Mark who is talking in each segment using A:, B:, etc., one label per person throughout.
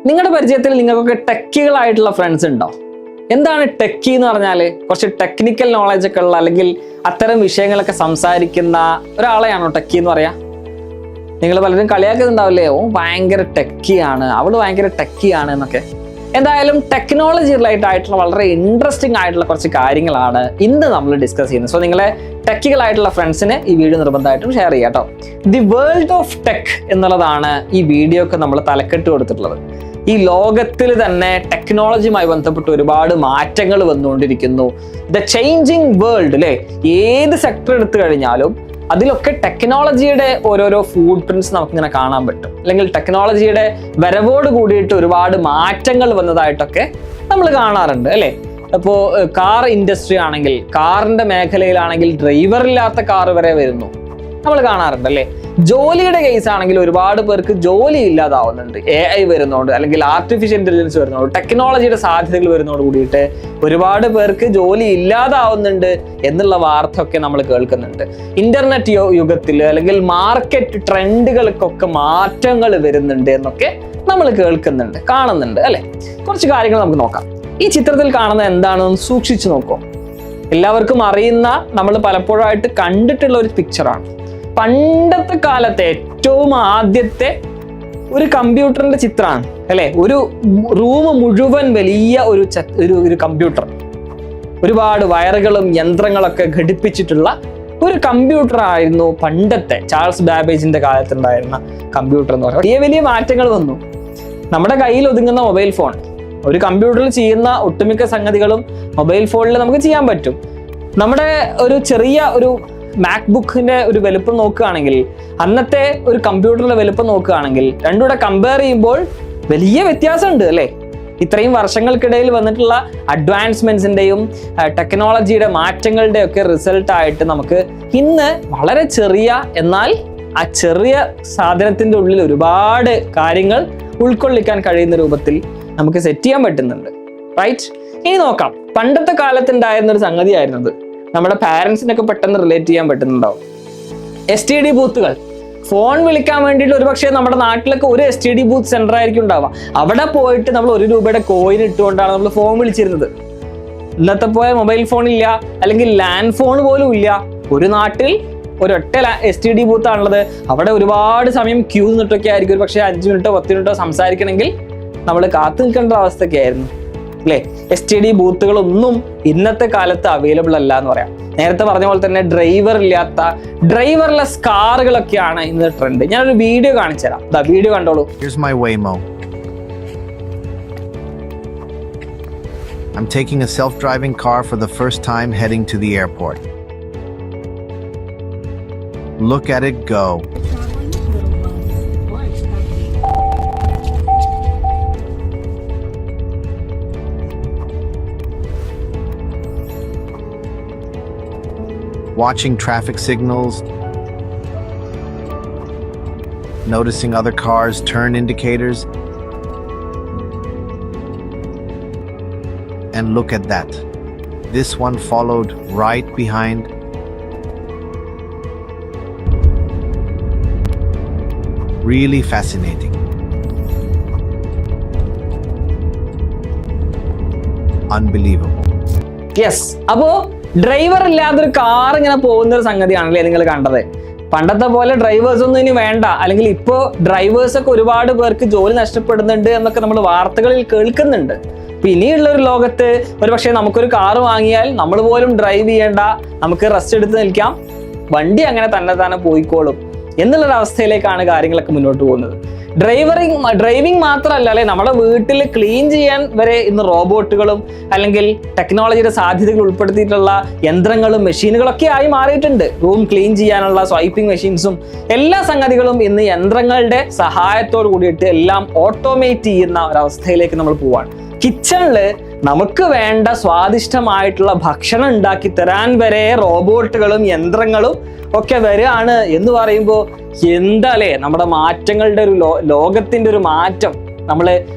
A: നിങ്ങളുടെ പരിചയത്തിൽ നിങ്ങൾക്കൊക്കെ ടെക്കികളായിട്ടുള്ള ഫ്രണ്ട്സ് ഉണ്ടോ? എന്താണ് ടെക്കി എന്ന് പറഞ്ഞാൽ? കുറച്ച് ടെക്നിക്കൽ നോളജ് ഒക്കെ ഉള്ള അല്ലെങ്കിൽ അത്തരം വിഷയങ്ങളൊക്കെ സംസാരിക്കുന്ന ഒരാളെയാണോ ടെക്കി എന്ന് പറയാ? നിങ്ങൾ പലരും കളിയാക്കുന്നുണ്ടാവില്ലേ, ഓ ഭയങ്കര ടെക്കിയാണ്, അവള് ഭയങ്കര ടെക്കിയാണ് എന്നൊക്കെ. എന്തായാലും ടെക്നോളജി റിലേറ്റഡ് ആയിട്ടുള്ള വളരെ ഇൻട്രസ്റ്റിംഗ് ആയിട്ടുള്ള കുറച്ച് കാര്യങ്ങളാണ് ഇന്ന് നമ്മൾ ഡിസ്കസ് ചെയ്യുന്നത്. സോ നിങ്ങളെ ടെക്കികളായിട്ടുള്ള ഫ്രണ്ട്സിന് ഈ വീഡിയോ നിർബന്ധമായിട്ടും ഷെയർ ചെയ്യാം കേട്ടോ. ദി വേൾഡ് ഓഫ് ടെക് എന്നുള്ളതാണ് ഈ വീഡിയോക്ക് നമ്മൾ തലക്കെട്ട് കൊടുത്തിട്ടുള്ളത്. ഈ ലോകത്തിൽ തന്നെ ടെക്നോളജിയുമായി ബന്ധപ്പെട്ട് ഒരുപാട് മാറ്റങ്ങൾ വന്നുകൊണ്ടിരിക്കുന്നു. ദ ചേഞ്ചിങ് വേൾഡ് അല്ലേ, ഏത് സെക്ടർ എടുത്തു കഴിഞ്ഞാലും അതിലൊക്കെ ടെക്നോളജിയുടെ ഓരോരോ ഫുട് പ്രിന്റ്സ് നമുക്കിങ്ങനെ കാണാൻ പറ്റും. അല്ലെങ്കിൽ ടെക്നോളജിയുടെ വരവോട് കൂടിയിട്ട് ഒരുപാട് മാറ്റങ്ങൾ വന്നതായിട്ടൊക്കെ നമ്മൾ കാണാറുണ്ട് അല്ലേ. അപ്പോൾ കാർ ഇൻഡസ്ട്രി ആണെങ്കിൽ, കാറിന്റെ മേഖലയിലാണെങ്കിൽ ഡ്രൈവർ ഇല്ലാത്ത കാർ വരെ വരുന്നു, നമ്മൾ കാണാറുണ്ട് അല്ലേ. ജോലിയുടെ കേസ് ആണെങ്കിൽ ഒരുപാട് പേർക്ക് ജോലി ഇല്ലാതാവുന്നുണ്ട്. AI വരുന്നതുകൊണ്ട് അല്ലെങ്കിൽ ആർട്ടിഫിഷ്യൽ ഇന്റലിജൻസ് വരുന്നതുകൊണ്ട്, ടെക്നോളജിയുടെ സാധ്യതകൾ വരുന്നതോട് കൂടിയിട്ട് ഒരുപാട് പേർക്ക് ജോലി ഇല്ലാതാവുന്നുണ്ട് എന്നുള്ള വാർത്ത ഒക്കെ നമ്മൾ കേൾക്കുന്നുണ്ട്. ഇന്റർനെറ്റ് യുഗത്തിൽ അല്ലെങ്കിൽ മാർക്കറ്റ് ട്രെൻഡുകൾക്കൊക്കെ മാറ്റങ്ങൾ വരുന്നുണ്ട് എന്നൊക്കെ നമ്മൾ കേൾക്കുന്നുണ്ട്, കാണുന്നുണ്ട് അല്ലെ. കുറച്ച് കാര്യങ്ങൾ നമുക്ക് നോക്കാം. ഈ ചിത്രത്തിൽ കാണുന്നത് എന്താണെന്ന് സൂക്ഷിച്ചു നോക്കൂ. എല്ലാവർക്കും അറിയുന്ന, നമ്മൾ പലപ്പോഴായിട്ട് കണ്ടിട്ടുള്ള ഒരു പിക്ചറാണ്. പണ്ടത്തെ കാലത്തെ ഏറ്റവും ആദ്യത്തെ ഒരു കമ്പ്യൂട്ടറിന്റെ ചിത്രമാണ് അല്ലെ. ഒരു റൂം മുഴുവൻ വലിയ ഒരു കമ്പ്യൂട്ടർ, ഒരുപാട് വയറുകളും യന്ത്രങ്ങളൊക്കെ ഘടിപ്പിച്ചിട്ടുള്ള ഒരു കമ്പ്യൂട്ടർ ആയിരുന്നു പണ്ടത്തെ ചാൾസ് ബാബേജിന്റെ കാലത്തുണ്ടായിരുന്ന കമ്പ്യൂട്ടർ എന്ന് പറയുന്നത്. വലിയ വലിയ മാറ്റങ്ങൾ വന്നു. നമ്മുടെ കയ്യിൽ ഒതുങ്ങുന്ന മൊബൈൽ ഫോൺ, ഒരു കമ്പ്യൂട്ടറിൽ ചെയ്യുന്ന ഒട്ടുമിക്ക സംഗതികളും മൊബൈൽ ഫോണിൽ നമുക്ക് ചെയ്യാൻ പറ്റും. നമ്മുടെ ഒരു ചെറിയ ഒരു മാക്ബുക്കിന്റെ ഒരു വലുപ്പം നോക്കുകയാണെങ്കിൽ, അന്നത്തെ ഒരു കമ്പ്യൂട്ടറിന്റെ വലുപ്പം നോക്കുകയാണെങ്കിൽ, രണ്ടും കൂടെ കമ്പയർ ചെയ്യുമ്പോൾ വലിയ വ്യത്യാസമുണ്ട് അല്ലേ. ഇത്രയും വർഷങ്ങൾക്കിടയിൽ വന്നിട്ടുള്ള അഡ്വാൻസ്മെന്റ്സിന്റെയും ടെക്നോളജിയുടെ മാറ്റങ്ങളുടെ ഒക്കെ റിസൾട്ട് ആയിട്ട് നമുക്ക് ഇന്ന് വളരെ ചെറിയ, എന്നാൽ ആ ചെറിയ സാധനത്തിന്റെ ഉള്ളിൽ ഒരുപാട് കാര്യങ്ങൾ ഉൾക്കൊള്ളിക്കാൻ കഴിയുന്ന രൂപത്തിൽ നമുക്ക് സെറ്റ് ചെയ്യാൻ പറ്റുന്നുണ്ട്, റൈറ്റ്. ഇനി നോക്കാം, പണ്ടത്തെ കാലത്തുണ്ടായിരുന്ന ഒരു സംഗതിയായിരുന്നത്, നമ്മുടെ പാരൻസിനൊക്കെ പെട്ടെന്ന് റിലേറ്റ് ചെയ്യാൻ പറ്റുന്നുണ്ടാവും, STD ബൂത്തുകൾ. ഫോൺ വിളിക്കാൻ വേണ്ടിയിട്ട് ഒരുപക്ഷെ നമ്മുടെ നാട്ടിലൊക്കെ ഒരു STD ബൂത്ത് സെന്റർ ആയിരിക്കും ഉണ്ടാവുക. അവിടെ പോയിട്ട് നമ്മൾ 1 രൂപയുടെ കോയിൻ ഇട്ടുകൊണ്ടാണ് നമ്മൾ ഫോൺ വിളിച്ചിരുന്നത്. ഇന്നത്തെ പോലെ മൊബൈൽ ഫോൺ ഇല്ല, അല്ലെങ്കിൽ ലാൻഡ് ഫോൺ പോലും ഇല്ല. ഒരു നാട്ടിൽ ഒരൊറ്റ STD ബൂത്ത് ആണുള്ളത്. അവിടെ ഒരുപാട് സമയം ക്യൂ നിന്നിട്ടൊക്കെ ആയിരിക്കും, ഒരു പക്ഷേ 5 മിനിറ്റോ 10 മിനിറ്റോ സംസാരിക്കണമെങ്കിൽ നമ്മൾ കാത്തു നിൽക്കേണ്ട അവസ്ഥയൊക്കെ ആയിരുന്നു അല്ലേ. STD ബൂത്തുകളൊന്നും ഇന്നത്തെ കാലത്ത് അവൈലബിൾ അല്ല എന്ന് പറയാം. നേരത്തെ പറഞ്ഞ പോലെ തന്നെ ഡ്രൈവർലെസ് കാറുകളൊക്കെയാണ് ഇന്ന് ട്രെൻഡ്. ഞാനൊരു വീഡിയോ കാണിച്ചു തരാം. വീഡിയോ കണ്ടോളൂ.
B: Here's my Waymo. I'm taking a self-driving car for the first time heading to the airport. Look at it go. Watching traffic signals, noticing other cars' turn indicators, and look at that. This one followed right behind. Really fascinating. Unbelievable.
A: Yes, അപ്പോ driver ഇല്ലാതൊരു car ഇങ്ങനെ പോകുന്ന ഒരു സംഗതിയാണല്ലേ നിങ്ങൾ കണ്ടത്. പണ്ടത്തെ പോലെ drivers ഒന്നും ഇനി വേണ്ട, അല്ലെങ്കിൽ ഇപ്പോ ഡ്രൈവേഴ്സ് ഒക്കെ ഒരുപാട് പേർക്ക് ജോലി നഷ്ടപ്പെടുന്നുണ്ട് എന്നൊക്കെ നമ്മൾ വാർത്തകളിൽ കേൾക്കുന്നുണ്ട്. അപ്പൊ ഇനിയുള്ള ഒരു ലോകത്ത് ഒരുപക്ഷെ നമുക്കൊരു കാർ വാങ്ങിയാൽ നമ്മൾ പോലും ഡ്രൈവ് ചെയ്യേണ്ട, നമുക്ക് റെസ്റ്റ് എടുത്ത് നിൽക്കാം, വണ്ടി അങ്ങനെ തന്നെ പോയിക്കോളും എന്നുള്ളൊരവസ്ഥയിലേക്കാണ് കാര്യങ്ങളൊക്കെ മുന്നോട്ട് പോകുന്നത്. ഡ്രൈവിംഗ് മാത്രമല്ല അല്ലെ, നമ്മുടെ വീട്ടിൽ ക്ലീൻ ചെയ്യാൻ വരെ ഇന്ന് റോബോട്ടുകളും അല്ലെങ്കിൽ ടെക്നോളജിയുടെ സാധ്യതകൾ ഉൾപ്പെടുത്തിയിട്ടുള്ള യന്ത്രങ്ങളും മെഷീനുകളൊക്കെ ആയി മാറിയിട്ടുണ്ട്. റൂം ക്ലീൻ ചെയ്യാനുള്ള സ്വൈപ്പിംഗ് മെഷീൻസും എല്ലാ സംഗതികളും ഇന്ന് യന്ത്രങ്ങളുടെ സഹായത്തോട് കൂടിയിട്ട് എല്ലാം ഓട്ടോമേറ്റ് ചെയ്യുന്ന ഒരവസ്ഥയിലേക്ക് നമ്മൾ പോവാണ്. കിച്ചണില് നമുക്ക് വേണ്ട സ്വാദിഷ്ടമായിട്ടുള്ള ഭക്ഷണം ഉണ്ടാക്കി തരാൻ വരെ റോബോട്ടുകളും യന്ത്രങ്ങളും ഒക്കെ വരികയാണ് എന്ന് പറയുമ്പോൾ എന്താ അല്ലേ നമ്മുടെ മാറ്റങ്ങളുടെ ഒരു ലോകത്തിന്റെ ഒരു മാറ്റം നമ്മൾ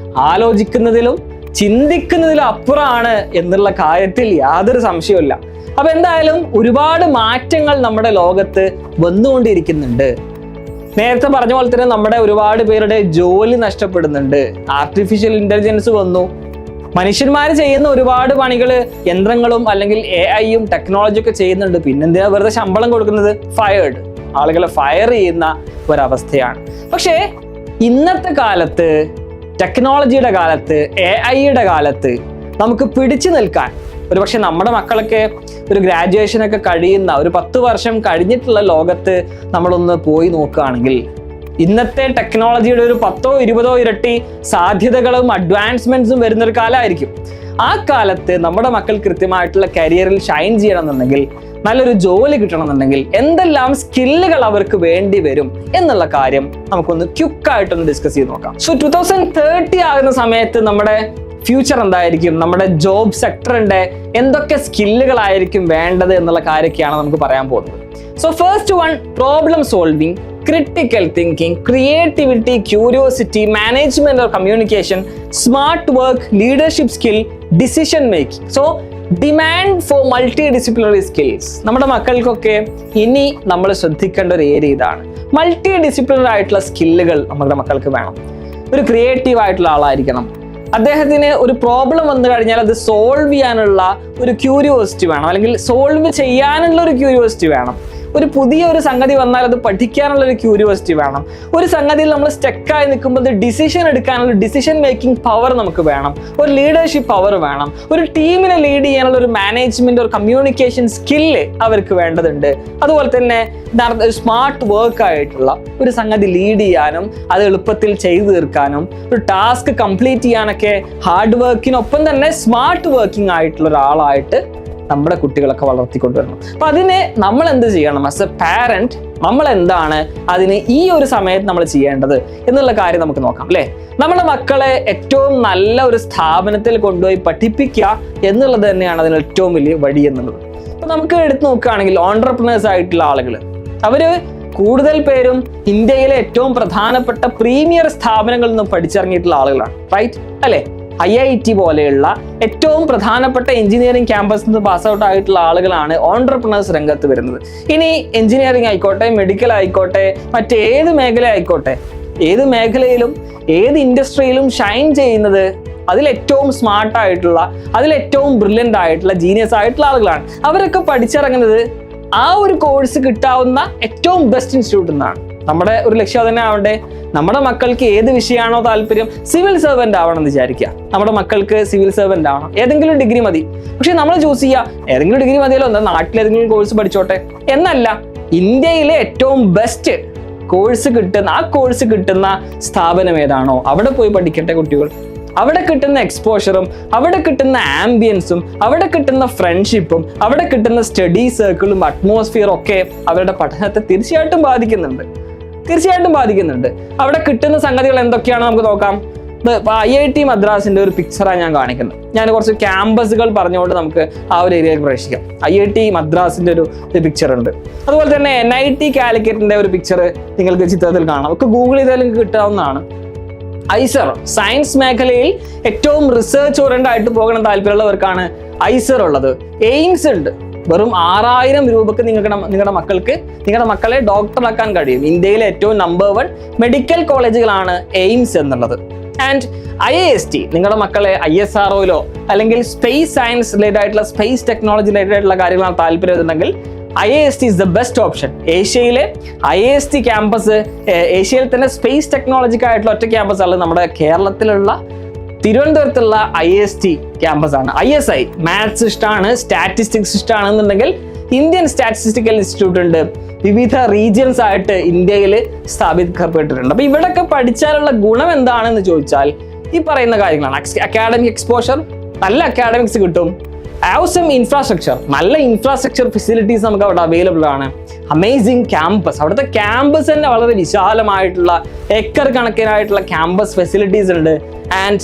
A: ആലോചിക്കുന്നതിലും ചിന്തിക്കുന്നതിലും അപ്പുറമാണ് എന്നുള്ള കാര്യത്തിൽ യാതൊരു സംശയവുമില്ല. അപ്പൊ എന്തായാലും ഒരുപാട് മാറ്റങ്ങൾ നമ്മുടെ ലോകത്ത് വന്നുകൊണ്ടിരിക്കുന്നുണ്ട്. നേരത്തെ പറഞ്ഞ പോലെ തന്നെ നമ്മുടെ ഒരുപാട് പേരുടെ ജോലി നഷ്ടപ്പെടുന്നുണ്ട്. ആർട്ടിഫിഷ്യൽ ഇന്റലിജൻസ് വന്നു, മനുഷ്യന്മാർ ചെയ്യുന്ന ഒരുപാട് പണികൾ യന്ത്രങ്ങളും അല്ലെങ്കിൽ AI-യും ടെക്നോളജി ഒക്കെ ചെയ്യുന്നുണ്ട്. പിന്നെന്തിനാ വെറുതെ ശമ്പളം കൊടുക്കുന്നത്? ഫയർഡ്, ആളുകളെ ഫയർ ചെയ്യുന്ന ഒരവസ്ഥയാണ്. പക്ഷേ ഇന്നത്തെ കാലത്ത്, ടെക്നോളജിയുടെ കാലത്ത്, AI-യുടെ കാലത്ത് നമുക്ക് പിടിച്ചു നിൽക്കാൻ, ഒരുപക്ഷെ നമ്മുടെ മക്കളൊക്കെ ഒരു ഗ്രാജുവേഷനൊക്കെ കഴിയുന്ന ഒരു 10 വർഷം കഴിഞ്ഞിട്ടുള്ള ലോകത്ത് നമ്മളൊന്ന് പോയി നോക്കുകയാണെങ്കിൽ ഇന്നത്തെ ടെക്നോളജിയുടെ ഒരു 10-20 ഇരട്ടി സാധ്യതകളും അഡ്വാൻസ്മെന്റ്സും വരുന്നൊരു കാലമായിരിക്കും. ആ കാലത്ത് നമ്മുടെ മക്കൾ കൃത്യമായിട്ടുള്ള കരിയറിൽ ഷൈൻ ചെയ്യണമെന്നുണ്ടെങ്കിൽ, നല്ലൊരു ജോലി കിട്ടണമെന്നുണ്ടെങ്കിൽ എന്തെല്ലാം സ്കില്ലുകൾ അവർക്ക് വേണ്ടി വരും എന്നുള്ള കാര്യം നമുക്കൊന്ന് ക്വിക്കായിട്ടൊന്ന് ഡിസ്കസ് ചെയ്ത് നോക്കാം. സോ 2030 ആകുന്ന സമയത്ത് നമ്മുടെ ഫ്യൂച്ചർ എന്തായിരിക്കും, നമ്മുടെ ജോബ് സെക്ടറിന്റെ എന്തൊക്കെ സ്കില്ലുകളായിരിക്കും വേണ്ടത് എന്നുള്ള കാര്യമൊക്കെയാണ് നമുക്ക് പറയാൻ പോകുന്നത്. So first one, problem solving, critical thinking, creativity, curiosity, management or communication, smart work, leadership skill, decision making. So demand for multidisciplinary skills. നമ്മുടെ മക്കൾക്കൊക്കെ ഇനി നമ്മൾ ശ്രദ്ധിക്കേണ്ട ഒരു ഏരിയ ഇതാണ്. മൾട്ടി ഡിസിപ്ലിനറി ആയിട്ടുള്ള സ്കില്ലുകൾ നമ്മുടെ മക്കൾക്ക് വേണം. ഒരു ക്രിയേറ്റീവ് ആയിട്ടുള്ള ആളായിരിക്കണം. അദ്ദേഹത്തിന് ഒരു പ്രോബ്ലം വന്നു കഴിഞ്ഞാൽ അത് സോൾവ് ചെയ്യാനുള്ള ഒരു ക്യൂരിയോസിറ്റി വേണം, അല്ലെങ്കിൽ സോൾവ് ചെയ്യാനുള്ള ഒരു ക്യൂരിയോസിറ്റി വേണം. ഒരു പുതിയ ഒരു സംഗതി വന്നാൽ അത് പഠിക്കാനുള്ള ഒരു ക്യൂരിയോസിറ്റി വേണം. ഒരു സംഗതിയിൽ നമ്മൾ സ്റ്റക്കായി നിൽക്കുമ്പോൾ അത് ഡിസിഷൻ എടുക്കാനുള്ള ഡിസിഷൻ മേക്കിംഗ് പവർ നമുക്ക് വേണം. ഒരു ലീഡർഷിപ്പ് പവർ വേണം. ഒരു ടീമിനെ ലീഡ് ചെയ്യാനുള്ള ഒരു മാനേജ്മെന്റ്, ഒരു കമ്മ്യൂണിക്കേഷൻ സ്കില്ല് അവർക്ക് വേണ്ടതുണ്ട്. അതുപോലെ തന്നെ സ്മാർട്ട് വർക്ക് ആയിട്ടുള്ള ഒരു സംഗതി ലീഡ് ചെയ്യാനും അത് എളുപ്പത്തിൽ ചെയ്തു തീർക്കാനും ഒരു ടാസ്ക് കംപ്ലീറ്റ് ചെയ്യാനൊക്കെ ഹാർഡ് വർക്കിനൊപ്പം തന്നെ സ്മാർട്ട് വർക്കിംഗ് ആയിട്ടുള്ള ഒരാളായിട്ട് നമ്മുടെ കുട്ടികളൊക്കെ വളർത്തിക്കൊണ്ടുവരണം. അപ്പൊ അതിന് നമ്മൾ എന്ത് ചെയ്യണം? ആസ് എ പാരന്റ് നമ്മൾ എന്താണ് അതിന് ഈ ഒരു സമയത്ത് നമ്മൾ ചെയ്യേണ്ടത് എന്നുള്ള കാര്യം നമുക്ക് നോക്കാം, അല്ലെ? നമ്മുടെ മക്കളെ ഏറ്റവും നല്ല ഒരു സ്ഥാപനത്തിൽ കൊണ്ടുപോയി പഠിപ്പിക്കുക എന്നുള്ളത് തന്നെയാണ് അതിന് ഏറ്റവും വലിയ വഴി എന്നുള്ളത്. അപ്പൊ നമുക്ക് എടുത്ത് നോക്കുകയാണെങ്കിൽ ഓൺട്രപ്രണേഴ്സ് ആയിട്ടുള്ള ആളുകൾ, അവര് കൂടുതൽ പേരും ഇന്ത്യയിലെ ഏറ്റവും പ്രധാനപ്പെട്ട പ്രീമിയർ സ്ഥാപനങ്ങളിൽ നിന്ന് പഠിച്ചിറങ്ങിയിട്ടുള്ള ആളുകളാണ്, റൈറ്റ് അല്ലെ? IIT പോലെയുള്ള ഏറ്റവും പ്രധാനപ്പെട്ട എഞ്ചിനീയറിംഗ് ക്യാമ്പസിൽ നിന്ന് പാസ് ഔട്ട് ആയിട്ടുള്ള ആളുകളാണ് ഓൺട്രപ്രണേഴ്സ് രംഗത്ത് വരുന്നത്. ഇനി എഞ്ചിനീയറിംഗ് ആയിക്കോട്ടെ, മെഡിക്കൽ ആയിക്കോട്ടെ, മറ്റേത് മേഖല ആയിക്കോട്ടെ, ഏത് മേഖലയിലും ഏത് ഇൻഡസ്ട്രിയിലും ഷൈൻ ചെയ്യുന്നത് അതിലേറ്റവും സ്മാർട്ട് ആയിട്ടുള്ള, അതിലേറ്റവും ബ്രില്യൻ്റ് ആയിട്ടുള്ള, ജീനിയസ് ആയിട്ടുള്ള ആളുകളാണ്. അവരൊക്കെ പഠിച്ചിറങ്ങുന്നത് ആ ഒരു കോഴ്സ് കിട്ടാവുന്ന ഏറ്റവും ബെസ്റ്റ് ഇൻസ്റ്റിറ്റ്യൂട്ടിൽ നിന്നാണ്. നമ്മുടെ ഒരു ലക്ഷ്യം തന്നെ ആവട്ടെ, നമ്മുടെ മക്കൾക്ക് ഏത് വിഷയമാണോ താല്പര്യം, സിവിൽ സർവന്റ് ആവണം എന്ന് വിചാരിക്കുക. നമ്മുടെ മക്കൾക്ക് സിവിൽ സർവന്റ് ആവണം, ഏതെങ്കിലും ഡിഗ്രി മതി. പക്ഷെ നമ്മൾ ചൂസ് ചെയ്യുക ഏതെങ്കിലും ഡിഗ്രി മതിയല്ലോ, എന്താ നാട്ടിൽ ഏതെങ്കിലും കോഴ്സ് പഠിച്ചോട്ടെ എന്നല്ല. ഇന്ത്യയിലെ ഏറ്റവും ബെസ്റ്റ് കോഴ്സ് കിട്ടുന്ന, ആ കോഴ്സ് കിട്ടുന്ന സ്ഥാപനം ഏതാണോ അവിടെ പോയി പഠിക്കട്ടെ കുട്ടികൾ. അവിടെ കിട്ടുന്ന എക്സ്പോഷറും, അവിടെ കിട്ടുന്ന ആംബിയൻസും, അവിടെ കിട്ടുന്ന ഫ്രണ്ട്ഷിപ്പും, അവിടെ കിട്ടുന്ന സ്റ്റഡി സർക്കിളും അറ്റ്മോസ്ഫിയറും ഒക്കെ അവരുടെ പഠനത്തെ തീർച്ചയായിട്ടും ബാധിക്കുന്നുണ്ട്. അവിടെ കിട്ടുന്ന സംഗതികൾ എന്തൊക്കെയാണ് നമുക്ക് നോക്കാം. IIT മദ്രാസിന്റെ ഒരു പിക്ചറാണ് ഞാൻ കാണിക്കുന്നത്. ഞാൻ കുറച്ച് ക്യാമ്പസുകൾ പറഞ്ഞുകൊണ്ട് നമുക്ക് ആ ഒരു ഏരിയയിൽ പ്രവേശിക്കാം. IIT മദ്രാസിന്റെ ഒരു പിക്ചർ ഉണ്ട്. അതുപോലെ തന്നെ NIT കാലിക്കറ്റിന്റെ ഒരു പിക്ചർ നിങ്ങൾക്ക് ചിത്രത്തിൽ കാണാം. ഒക്കെ ഗൂഗിൾ ചെയ്താലും കിട്ടാവുന്നതാണ്. ഐസർ, സയൻസ് മേഖലയിൽ ഏറ്റവും റിസർച്ച് ഓറിയന്റഡ് ആയിട്ട് പോകണം താല്പര്യമുള്ളവർക്കാണ് ഐസർ ഉള്ളത്. എയിംസ് ഉണ്ട്. വെറും 6000 രൂപക്ക് നിങ്ങളുടെ മക്കളെ ഡോക്ടറാക്കാൻ കഴിയും. ഇന്ത്യയിലെ ഏറ്റവും നമ്പർ 1 മെഡിക്കൽ കോളേജുകളാണ് എയിംസ് എന്നുള്ളത്. ആൻഡ് IIST, നിങ്ങളുടെ മക്കളെ ISROയിലോ അല്ലെങ്കിൽ സ്പേസ് സയൻസ് റിലേറ്റഡ് ആയിട്ടുള്ള, സ്പേസ് ടെക്നോളജി റിലേറ്റഡ് ആയിട്ടുള്ള കാര്യങ്ങളാണ് താല്പര്യമുണ്ടെങ്കിൽ IIST is the best option. ഏഷ്യയിലെ IIST ക്യാമ്പസ്, ഏഷ്യയിൽ തന്നെ സ്പേസ് ടെക്നോളജിക്ക് ആയിട്ടുള്ള ഒറ്റ ക്യാമ്പസ് ആണ് നമ്മുടെ കേരളത്തിലുള്ള തിരുവനന്തപുരത്തുള്ള IIST ക്യാമ്പസ് ആണ്. ISI, മാത്സ് ഇഷ്ടമാണ്, സ്റ്റാറ്റിസ്റ്റിക്സ് ഇഷ്ടമാണെന്നുണ്ടെങ്കിൽ ഇന്ത്യൻ സ്റ്റാറ്റിസ്റ്റിക്കൽ ഇൻസ്റ്റിറ്റ്യൂട്ട് ഉണ്ട്. വിവിധ റീജിയൻസ് ആയിട്ട് ഇന്ത്യയിൽ സ്ഥാപിക്കപ്പെട്ടിട്ടുണ്ട്. അപ്പൊ ഇവിടെയൊക്കെ പഠിച്ചാലുള്ള ഗുണം എന്താണെന്ന് ചോദിച്ചാൽ ഈ പറയുന്ന കാര്യങ്ങളാണ്. അക്കാഡമിക് എക്സ്പോഷർ, നല്ല അക്കാഡമിക്സ് കിട്ടും. ആവശ്യം ഇൻഫ്രാസ്ട്രക്ചർ, നല്ല ഇൻഫ്രാസ്ട്രക്ചർ ഫെസിലിറ്റീസ് നമുക്ക് അവിടെ അവൈലബിൾ ആണ്. അമേസിങ് ക്യാമ്പസ്, അവിടുത്തെ ക്യാമ്പസ് തന്നെ വളരെ വിശാലമായിട്ടുള്ള ഏക്കർ കണക്കിനായിട്ടുള്ള ക്യാമ്പസ് ഫെസിലിറ്റീസ് ഉണ്ട്. ആൻഡ്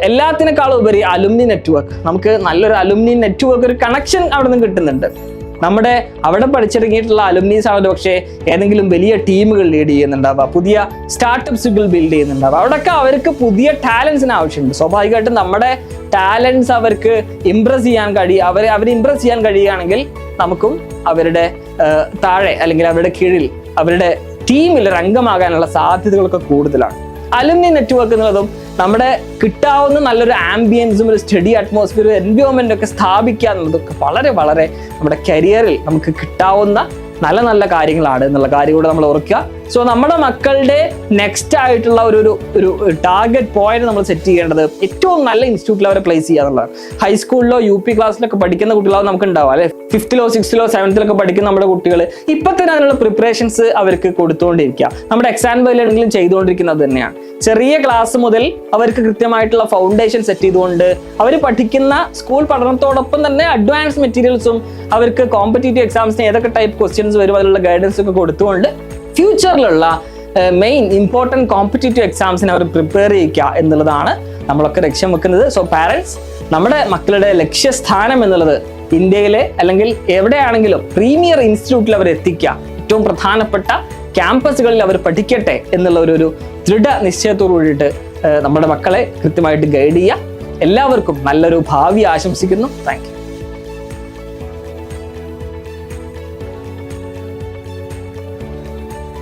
A: എല്ലാത്തിനേക്കാളും ഉപരി അലുമിനി നെറ്റ്വർക്ക്, നമുക്ക് നല്ലൊരു അലുമിനി നെറ്റ്വർക്ക്, ഒരു കണക്ഷൻ അവിടെ നിന്ന് കിട്ടുന്നുണ്ട്. നമ്മുടെ അവിടെ പഠിച്ചിറങ്ങിയിട്ടുള്ള അലുമിനീസ് ആണ് പക്ഷേ ഏതെങ്കിലും വലിയ ടീമുകൾ ലീഡ് ചെയ്യുന്നുണ്ടാവുക, പുതിയ സ്റ്റാർട്ടപ്സുകൾ ബിൽഡ് ചെയ്യുന്നുണ്ടാവുക. അവിടെയൊക്കെ അവർക്ക് പുതിയ ടാലൻസിന് ആവശ്യമുണ്ട്. സ്വാഭാവികമായിട്ടും നമ്മുടെ ടാലൻസ് അവർക്ക് ഇംപ്രസ് ചെയ്യാൻ അവർ ഇംപ്രസ് ചെയ്യാൻ കഴിയുകയാണെങ്കിൽ നമുക്കും അവരുടെ താഴെ അല്ലെങ്കിൽ അവരുടെ കീഴിൽ അവരുടെ ടീമിൽ ഒരു അംഗമാകാനുള്ള സാധ്യതകളൊക്കെ കൂടുതലാണ്. അലുമിനി നെറ്റ്വർക്ക് എന്നുള്ളതും നമ്മുടെ കിട്ടാവുന്ന നല്ലൊരു ആംബിയൻസും ഒരു സ്റ്റഡി അറ്റ്മോസ്ഫിയർ എൻവയോൺമെന്റ് ഒക്കെ സ്ഥാപിക്കുക എന്നുള്ളതൊക്കെ വളരെ വളരെ നമ്മുടെ കരിയറിൽ നമുക്ക് കിട്ടാവുന്ന നല്ല നല്ല കാര്യങ്ങളാണ് എന്നുള്ള കാര്യം കൂടെ നമ്മൾ ഓർക്കുക. സോ നമ്മുടെ മക്കളുടെ നെക്സ്റ്റ് ആയിട്ടുള്ള ഒരു ടാർഗറ്റ് പോയിന്റ് നമ്മൾ സെറ്റ് ചെയ്യേണ്ടത് ഏറ്റവും നല്ല ഇൻസ്റ്റിറ്റ്യൂട്ടിൽ അവരെ പ്ലേസ് ചെയ്യുക എന്നുള്ളതാണ്. ഹൈസ്കൂളിലോ UP ക്ലാസ്സിലൊക്കെ പഠിക്കുന്ന കുട്ടികളാവും നമുക്ക് ഉണ്ടാവും അല്ലെ, 5th-ലോ 6th-ലോ 7th-ലൊക്കെ പഠിക്കുന്ന നമ്മുടെ കുട്ടികൾ ഇപ്പൊ തന്നെ അതിനുള്ള പ്രിപ്പറേഷൻസ് അവർക്ക് കൊടുത്തുകൊണ്ടിരിക്കുക. നമ്മുടെ എക്സാം വേലെങ്കിലും ചെയ്തുകൊണ്ടിരിക്കുന്നത് തന്നെയാണ്. ചെറിയ ക്ലാസ് മുതൽ അവർക്ക് കൃത്യമായിട്ടുള്ള ഫൗണ്ടേഷൻ സെറ്റ് ചെയ്തുകൊണ്ട് അവർ പഠിക്കുന്ന സ്കൂൾ പഠനത്തോടൊപ്പം തന്നെ അഡ്വാൻസ് മെറ്റീരിയൽസും അവർക്ക് കോമ്പറ്റേറ്റീവ് എക്സാംസിന് ഏതൊക്കെ ടൈപ്പ് ക്വസ്റ്റ്യൻസ് വരും അതിലുള്ള ഗൈഡൻസ് ഒക്കെ കൊടുത്തുകൊണ്ട് ഫ്യൂച്ചറിലുള്ള മെയിൻ ഇമ്പോർട്ടൻറ്റ് കോമ്പറ്റേറ്റീവ് എക്സാംസിന് അവർ പ്രിപ്പയർ ചെയ്യിക്കുക എന്നുള്ളതാണ് നമ്മളൊക്കെ ലക്ഷ്യം വെക്കുന്നത്. സോ പാരൻസ്, നമ്മുടെ മക്കളുടെ ലക്ഷ്യസ്ഥാനം എന്നുള്ളത് ഇന്ത്യയിലെ അല്ലെങ്കിൽ എവിടെയാണെങ്കിലും പ്രീമിയർ ഇൻസ്റ്റിറ്റ്യൂട്ടിൽ അവർ എത്തിക്കുക, ഏറ്റവും പ്രധാനപ്പെട്ട ക്യാമ്പസുകളിൽ അവർ പഠിക്കട്ടെ എന്നുള്ള ഒരു ദൃഢ നിശ്ചയത്തോടു കൂടിയിട്ട് നമ്മുടെ മക്കളെ കൃത്യമായിട്ട് ഗൈഡ് ചെയ്യുക. എല്ലാവർക്കും നല്ലൊരു ഭാവി ആശംസിക്കുന്നു. Thank you.